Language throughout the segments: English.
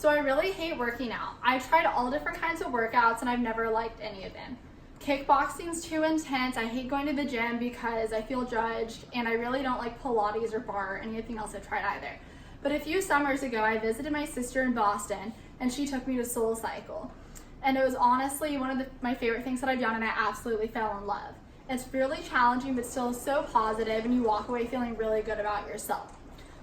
So I really hate working out. I've tried all different kinds of workouts and I've never liked any of them. Kickboxing's too intense. I hate going to the gym because I feel judged, and I really don't like Pilates or bar or anything else I've tried either. But a few summers ago, I visited my sister in Boston and she took me to SoulCycle. And it was honestly one of my favorite things that I've done, and I absolutely fell in love. It's really challenging but still so positive, and you walk away feeling really good about yourself.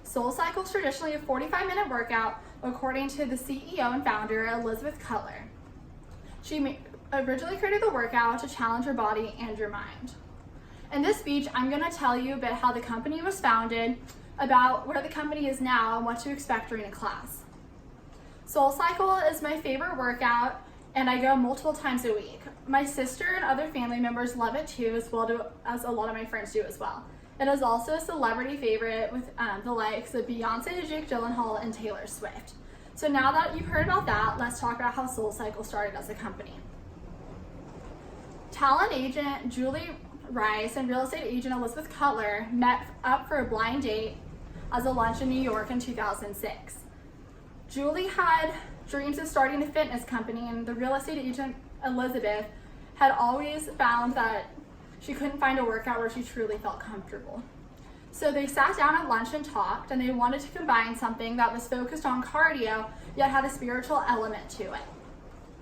SoulCycle is traditionally a 45-minute workout, according to the CEO and founder, Elizabeth Cutler. She originally created the workout to challenge your body and your mind. In this speech, I'm going to tell you about how the company was founded, about where the company is now, and what to expect during a class. SoulCycle is my favorite workout, and I go multiple times a week. My sister and other family members love it too, as well as a lot of my friends do as well. It is also a celebrity favorite with the likes of Beyonce, Jake Gyllenhaal, and Taylor Swift. So now that you've heard about that, let's talk about how SoulCycle started as a company. Talent agent Julie Rice and real estate agent Elizabeth Cutler met up for a blind date as a lunch in New York in 2006. Julie had dreams of starting a fitness company, and the real estate agent Elizabeth had always found that she couldn't find a workout where she truly felt comfortable. So they sat down at lunch and talked, and they wanted to combine something that was focused on cardio yet had a spiritual element to it.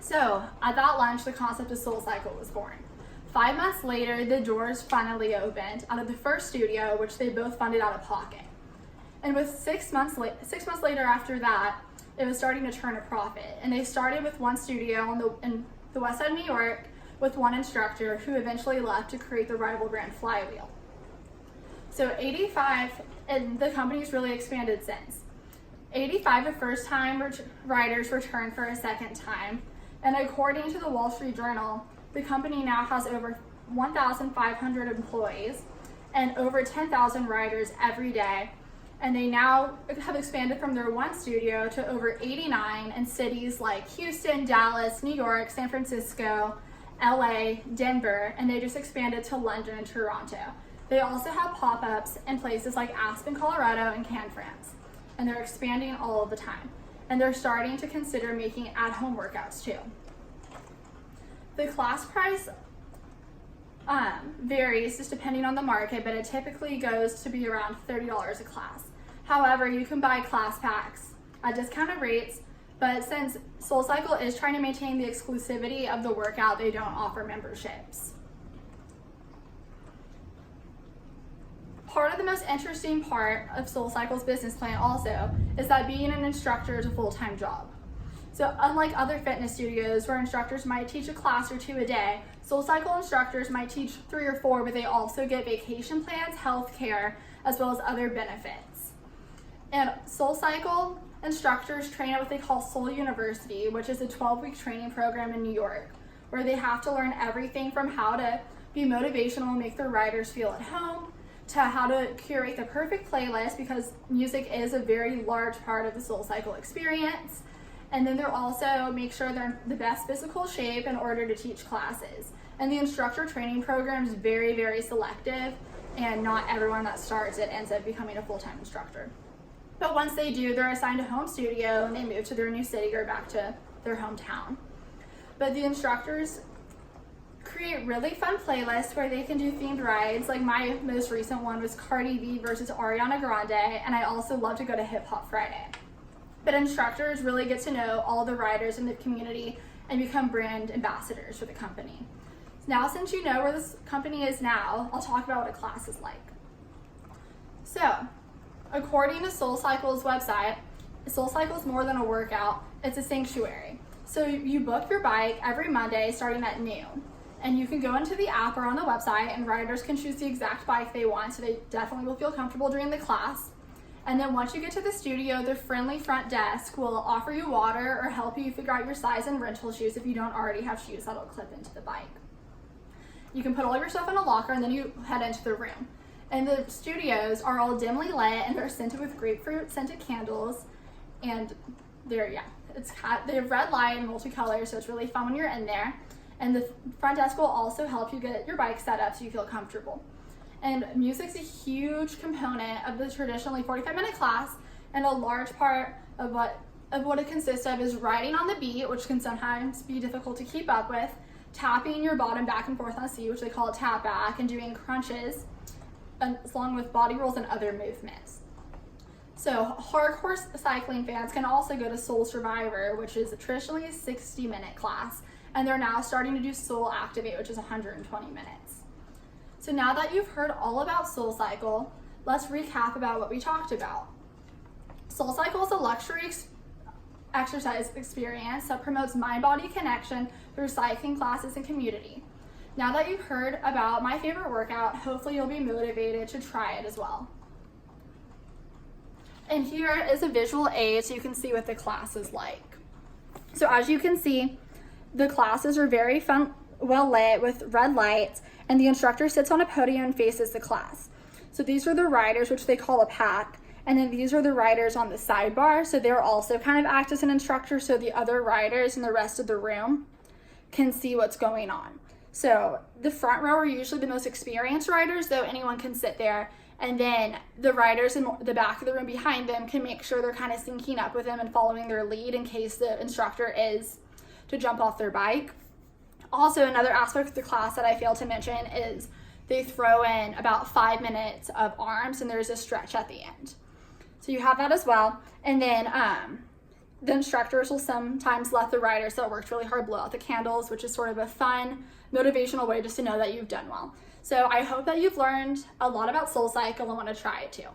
So at that lunch, the concept of SoulCycle was born. 5 months later, the doors finally opened out of the first studio, which they both funded out of pocket. And with 6 months later after that, it was starting to turn a profit. And they started with one studio in the west side of New York with one instructor who eventually left to create the rival brand Flywheel. So 85, and the company's really expanded since. 85 of first-time riders returned for a second time. And according to the Wall Street Journal, the company now has over 1,500 employees and over 10,000 riders every day. And they now have expanded from their one studio to over 89 in cities like Houston, Dallas, New York, San Francisco, LA, Denver, and they just expanded to London and Toronto. They also have pop-ups in places like Aspen, Colorado, and Cannes, France. And they're expanding all of the time. And they're starting to consider making at-home workouts too. The class price varies just depending on the market, but it typically goes to be around $30 a class. However, you can buy class packs at discounted rates, but since SoulCycle is trying to maintain the exclusivity of the workout, they don't offer memberships. Part of the most interesting part of SoulCycle's business plan also is that being an instructor is a full-time job. So unlike other fitness studios where instructors might teach a class or two a day, SoulCycle instructors might teach 3 or 4, but they also get vacation plans, health care, as well as other benefits. And SoulCycle instructors train at what they call Soul University, which is a 12-week training program in New York, where they have to learn everything from how to be motivational and make their riders feel at home, to how to curate the perfect playlist, because music is a very large part of the SoulCycle experience. And then they'll also make sure they're in the best physical shape in order to teach classes. And the instructor training program is very, very selective, and not everyone that starts it ends up becoming a full-time instructor. But once they do, they're assigned a home studio and they move to their new city or back to their hometown. But the instructors create really fun playlists where they can do themed rides. Like my most recent one was Cardi B versus Ariana Grande, and I also love to go to Hip Hop Friday. But instructors really get to know all the riders in the community and become brand ambassadors for the company. Now, since you know where this company is now, I'll talk about what a class is like. So, according to SoulCycle's website, SoulCycle is more than a workout, it's a sanctuary. So you book your bike every Monday starting at noon. And you can go into the app or on the website, and riders can choose the exact bike they want, so they definitely will feel comfortable during the class. And then once you get to the studio, the friendly front desk will offer you water or help you figure out your size and rental shoes if you don't already have shoes that'll clip into the bike. You can put all of your stuff in a locker, and then you head into the room. And the studios are all dimly lit, and they're scented with grapefruit scented candles. And they have red light and multicolor, so it's really fun when you're in there. And the front desk will also help you get your bike set up so you feel comfortable. And music's a huge component of the traditionally 45-minute class, and a large part of what of what it consists of is riding on the beat, which can sometimes be difficult to keep up with, tapping your bottom back and forth on the seat, which they call a tap back, and doing crunches, along with body rolls and other movements. So hardcore cycling fans can also go to Soul Survivor, which is traditionally a 60-minute class, and they're now starting to do Soul Activate, which is 120 minutes. So now that you've heard all about Soul Cycle, let's recap about what we talked about. Soul Cycle is a luxury exercise experience that promotes mind-body connection through cycling classes and community. Now that you've heard about my favorite workout, hopefully you'll be motivated to try it as well. And here is a visual aid so you can see what the class is like. So as you can see, the classes are very fun, well lit with red lights, and the instructor sits on a podium and faces the class. So these are the riders, which they call a pack, and then these are the riders on the sidebar, so they're also kind of act as an instructor, so the other riders in the rest of the room can see what's going on. So the front row are usually the most experienced riders, though anyone can sit there, and then the riders in the back of the room behind them can make sure they're kind of syncing up with them and following their lead in case the instructor is to jump off their bike. Also, another aspect of the class that I failed to mention is they throw in about 5 minutes of arms, and there's a stretch at the end. So you have that as well. And then the instructors will sometimes let the riders that worked really hard blow out the candles, which is sort of a fun, motivational way just to know that you've done well. So I hope that you've learned a lot about Soul Cycle and want to try it too.